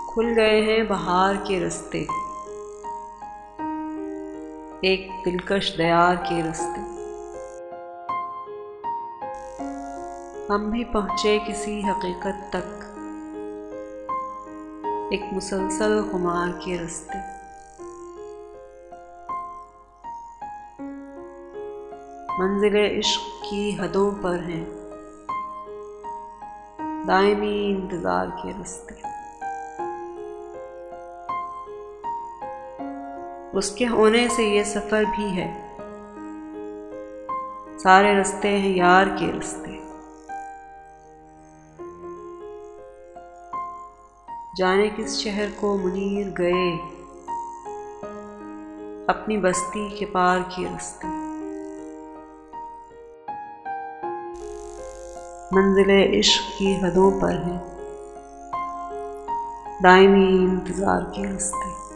खुल गए हैं बहार के रास्ते, एक दिलकश दयार के रास्ते। हम भी पहुँचे किसी हकीकत तक, एक मुसलसल खुमार के रास्ते। मंजिले इश्क की हदों पर हैं दायमी इंतजार के रास्ते। उसके होने से ये सफ़र भी है, सारे रास्ते हैं यार के रास्ते। जाने किस शहर को मुनीर गए, अपनी बस्ती के पार के रास्ते। मंजिले इश्क की हदों पर हैं दायमी इंतजार के रास्ते।